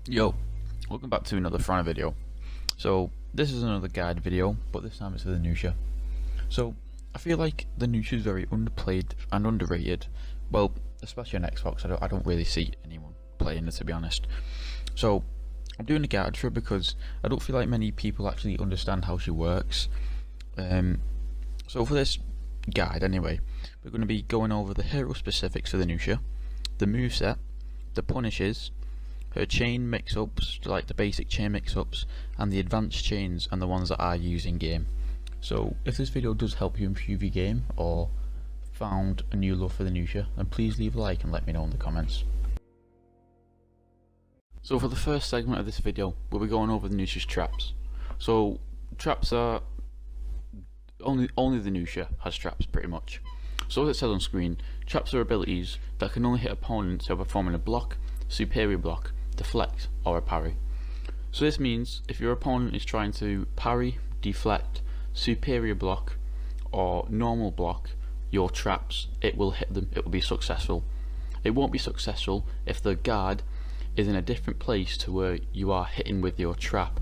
Yo, welcome back to another Front video. So this is another guide video, but this time it's for the NUXIA. So I feel like the NUXIA is very underplayed and underrated. Well, especially on Xbox, I don't really see anyone playing it, to be honest. So I'm doing a guide for it because I don't feel like many people actually understand how she works. So for this guide anyway, we're going to be going over the hero specifics of the NUXIA, the moveset, the punishes, her chain mix-ups, like the basic chain mix-ups, and the advanced chains and the ones that I use in game. So if this video does help you improve your game or found a new love for the NUXIA, then please leave a like and let me know in the comments. So for the first segment of this video, we'll be going over the NUXIA's traps. So traps are only the NUXIA has traps pretty much. So as it says on screen, traps are abilities that can only hit opponents who are performing a block, superior block, deflect, or a parry. So this means if your opponent is trying to parry, deflect, superior block, or normal block your traps, it will hit them, it will be successful. It won't be successful if the guard is in a different place to where you are hitting with your trap.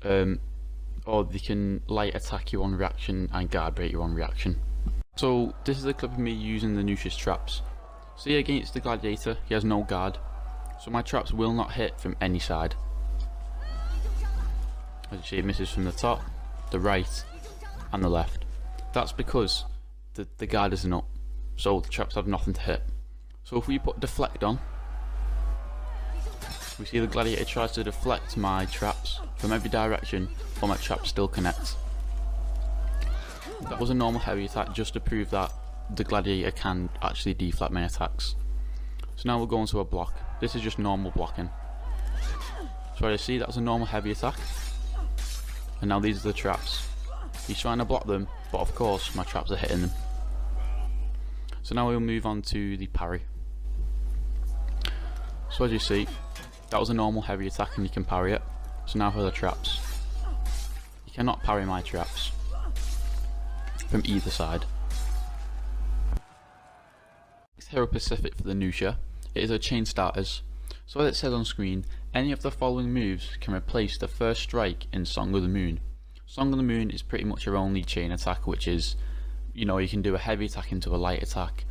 Or they can light attack you on reaction and guard break you on reaction. So this is a clip of me using the NUXIA's traps. See, against the gladiator, he has no guard, so my traps will not hit from any side. As you see, it misses from the top, the right, and the left. That's because the guard isn't up, so the traps have nothing to hit. So if we put deflect on, we see the gladiator tries to deflect my traps from every direction, but my traps still connect. That was a normal heavy attack just to prove that the gladiator can actually deflect my attacks. So now we'll go into a block. This is just normal blocking. So you see, that's a normal heavy attack, and now these are the traps. He's trying to block them, but of course my traps are hitting them. So now we'll move on to the parry. So as you see, that was a normal heavy attack and you can parry it. So now for the traps. You cannot parry my traps from either side. Hero specific for the NUXIA, it is a chain starters. So as it says on screen, any of the following moves can replace the first strike in Song of the Moon. Song of the Moon is pretty much your only chain attack, which is, you know, you can do a heavy attack into a light attack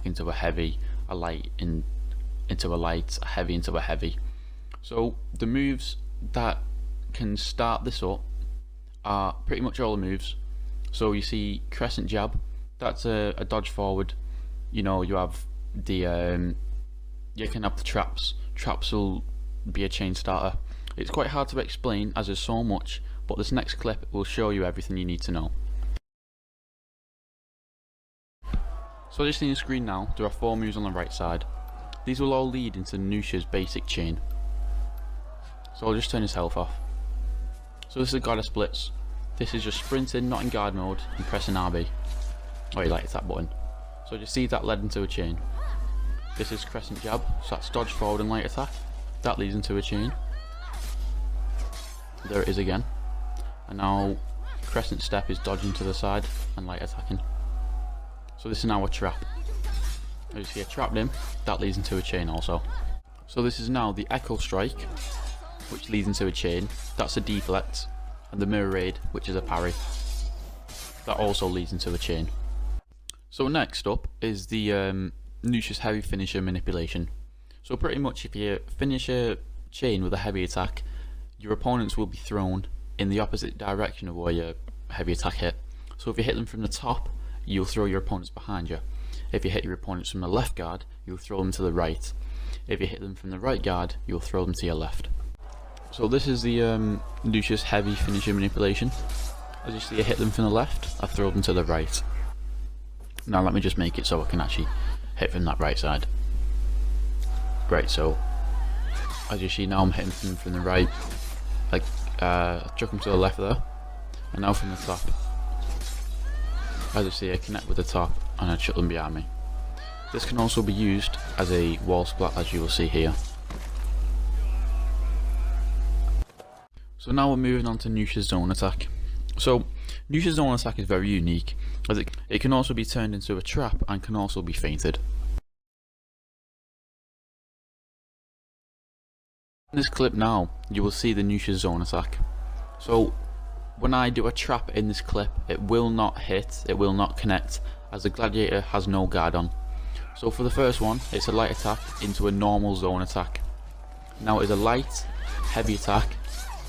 into a heavy, a light into a light, a heavy into a heavy. So the moves that can start this up are pretty much all the moves. So you see crescent jab, that's a dodge forward. You know, you have the you can have the traps. Traps will be a chain starter. It's quite hard to explain as there's so much, but this next clip will show you everything you need to know. So as you see on the screen now, there are 4 moves on the right side. These will all lead into NUXIA's basic chain. So I'll just turn his health off. So this is a goddess splits. This is just sprinting, not in guard mode, and pressing RB. Or you light attack button. So you see that led into a chain. This is crescent jab, so that's dodge forward and light attack. That leads into a chain. There it is again. And now crescent step is dodging to the side and light attacking. So this is now a trap. As you see, I trapped him, that leads into a chain also. So this is now the echo strike, which leads into a chain. That's a deflect. And the mirror raid, which is a parry. That also leads into a chain. So next up is the NUXIA's heavy finisher manipulation. So pretty much if you finish a chain with a heavy attack, your opponents will be thrown in the opposite direction of where your heavy attack hit. So if you hit them from the top, you'll throw your opponents behind you. If you hit your opponents from the left guard, you'll throw them to the right. If you hit them from the right guard, you'll throw them to your left. So this is the NUXIA's heavy finisher manipulation. As you see, I hit them from the left, I throw them to the right. Now let me just make it so I can actually hit from that right side. Great, so as you see now I'm hitting from the right, like chuck them to the left there, and now from the top. As you see, I connect with the top and I chuck them behind me. This can also be used as a wall splat, as you will see here. So now we're moving on to NUXIA's zone attack. So NUXIA's zone attack is very unique, as it can also be turned into a trap and can also be feinted. In this clip now, you will see the NUXIA zone attack. So when I do a trap in this clip, it will not hit, it will not connect, as the gladiator has no guard on. So for the first one, it's a light attack into a normal zone attack. Now it's a light, heavy attack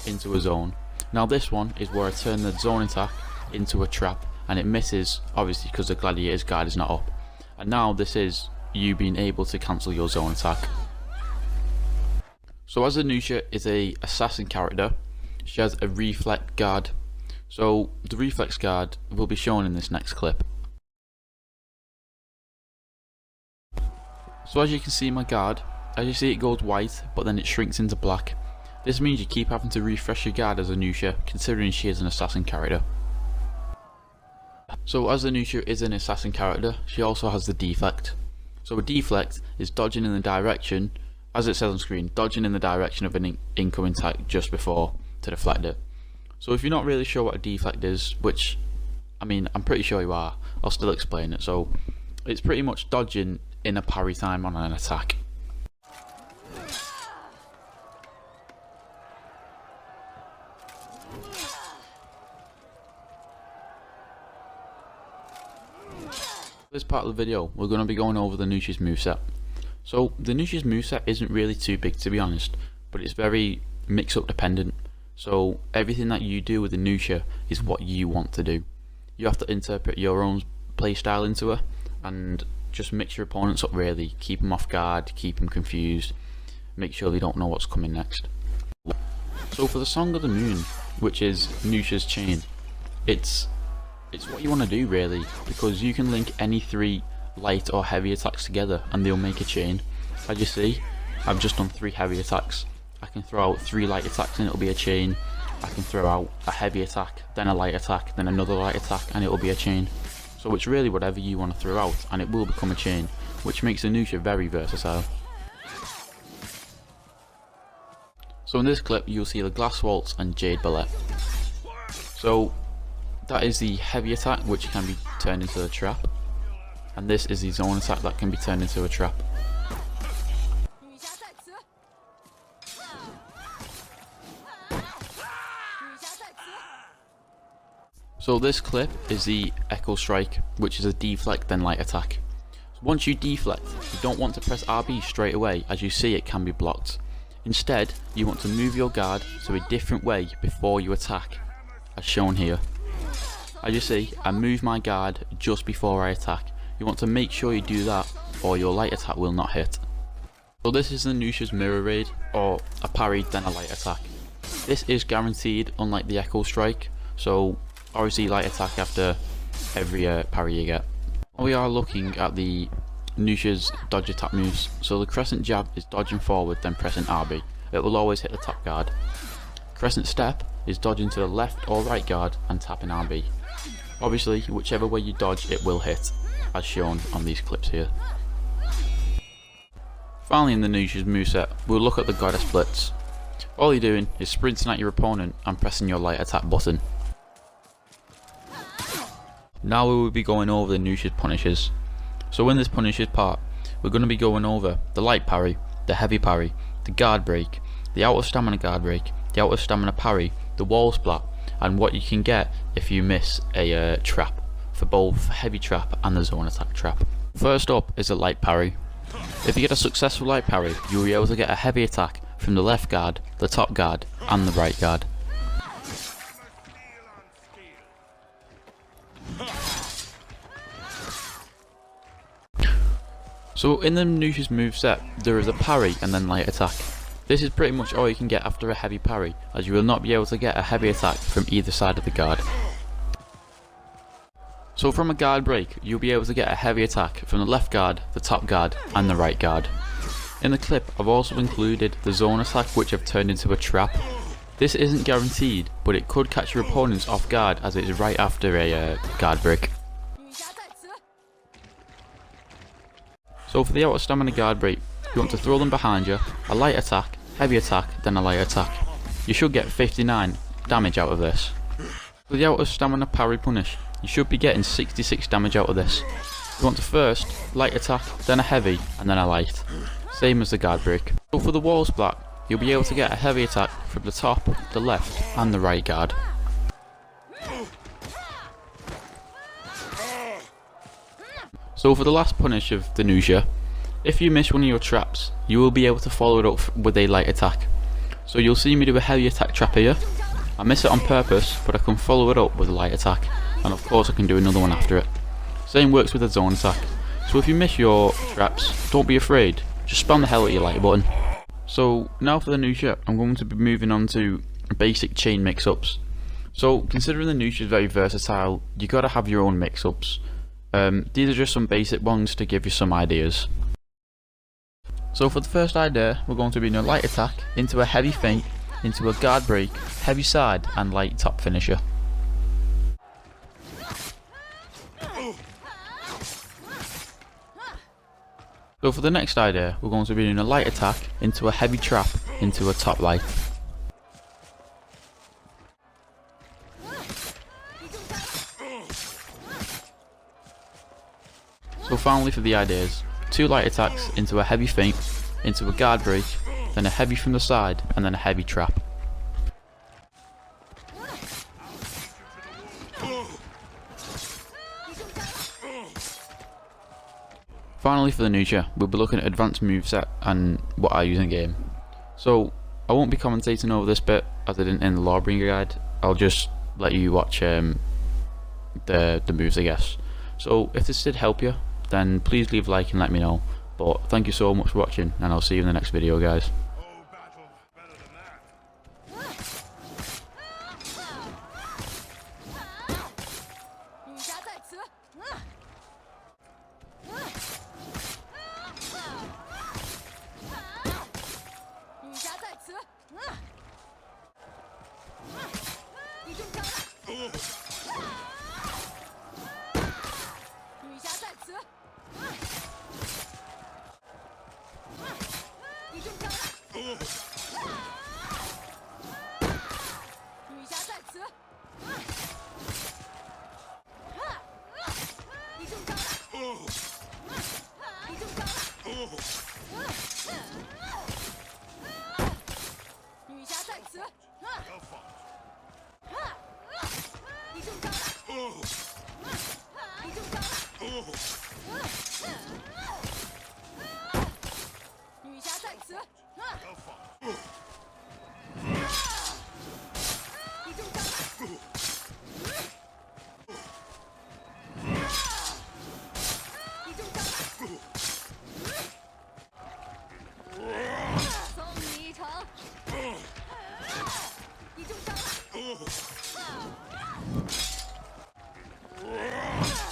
into a zone. Now this one is where I turn the zone attack into a trap, and it misses, obviously because the gladiator's guard is not up. And now this is you being able to cancel your zone attack. So as the NUXIA is a assassin character, she has a reflex guard. So the reflex guard will be shown in this next clip. So as you can see my guard, as you see it goes white but then it shrinks into black. This means you keep having to refresh your guard as a NUXIA, considering she is an assassin character. So as the NUXIA is an assassin character, she also has the deflect. So a deflect is dodging in the direction, as it says on screen, dodging in the direction of an incoming attack just before to deflect it. So if you're not really sure what a deflect is, which, I mean, I'm pretty sure you are, I'll still explain it. So it's pretty much dodging in a parry time on an attack. For this part of the video, we're going to be going over the NUXIA's moveset. So the NUXIA's moveset isn't really too big, to be honest, but it's very mix-up dependent. So everything that you do with the NUXIA is what you want to do. You have to interpret your own playstyle into her and just mix your opponents up really, keep them off guard, keep them confused, make sure they don't know what's coming next. So for the Song of the Moon, which is NUXIA's chain, it's what you want to do really, because you can link any three light or heavy attacks together and they'll make a chain. As you see, I've just done 3 heavy attacks. I can throw out 3 light attacks and it'll be a chain. I can throw out a heavy attack, then a light attack, then another light attack, and it'll be a chain. So it's really whatever you want to throw out and it will become a chain, which makes the NUXIA very versatile. So in this clip you'll see the Glass Waltz and Jade Ballet. So that is the heavy attack, which can be turned into a trap, and this is the zone attack that can be turned into a trap. So this clip is the Echo Strike, which is a deflect then light attack. So once you deflect, you don't want to press RB straight away, as you see it can be blocked. Instead, you want to move your guard to a different way before you attack, as shown here. As you see, I move my guard just before I attack. You want to make sure you do that, or your light attack will not hit. So this is the NUXIA's Mirror Raid, or a parry then a light attack. This is guaranteed, unlike the Echo Strike, so obviously light attack after every parry you get. We are looking at the NUXIA's dodge attack moves. So the Crescent Jab is dodging forward then pressing RB. It will always hit the top guard. Crescent Step is dodging to the left or right guard and tapping RB. Obviously, whichever way you dodge it will hit, as shown on these clips here. Finally in the NUXIA's moveset, we'll look at the Goddess Blitz. All you're doing is sprinting at your opponent and pressing your light attack button. Now we will be going over the NUXIA's punishes. So in this punishes part, we're going to be going over the light parry, the heavy parry, the guard break, the out of stamina guard break, the out of stamina parry, the wall splat, and what you can get if you miss a trap, for both heavy trap and the zone attack trap. First up is a light parry. If you get a successful light parry, you will be able to get a heavy attack from the left guard, the top guard, and the right guard. So in the NUXIA's moveset, there is a parry and then light attack. This is pretty much all you can get after a heavy parry, as you will not be able to get a heavy attack from either side of the guard. So from a guard break, you'll be able to get a heavy attack from the left guard, the top guard, and the right guard. In the clip, I've also included the zone attack, which I've turned into a trap. This isn't guaranteed, but it could catch your opponents off guard, as it is right after a guard break. So for the out of stamina guard break, you want to throw them behind you, a light attack, heavy attack, then a light attack. You should get 59 damage out of this. For the out of stamina parry punish, you should be getting 66 damage out of this. You want to first light attack, then a heavy, and then a light. Same as the guard break. So for the wall splat, you'll be able to get a heavy attack from the top, the left and the right guard. So for the last punish of the NUXIA, if you miss one of your traps, you will be able to follow it up with a light attack. So you'll see me do a heavy attack trap here. I miss it on purpose, but I can follow it up with a light attack, and of course I can do another one after it. Same works with a zone attack. So if you miss your traps, don't be afraid, just spam the hell out of your light button. So now for the NUXIA, I'm going to be moving on to basic chain mix-ups. So considering the NUXIA is very versatile, you gotta have your own mix-ups. These are just some basic ones to give you some ideas. So for the first idea, we're going to be in a light attack, into a heavy feint, into a guard break, heavy side and light top finisher. So for the next idea, we're going to be in a light attack, into a heavy trap, into a top light. So finally for the ideas, 2 light attacks into a heavy feint, into a guard break, then a heavy from the side, and then a heavy trap. Finally for the NUXIA, we'll be looking at advanced moveset and what I use in game. So I won't be commentating over this bit as I didn't in the Lawbringer guide, I'll just let you watch the moves I guess. So if this did help you, then please leave a like and let me know. But thank you so much for watching, and I'll see you in the next video guys. Yeah.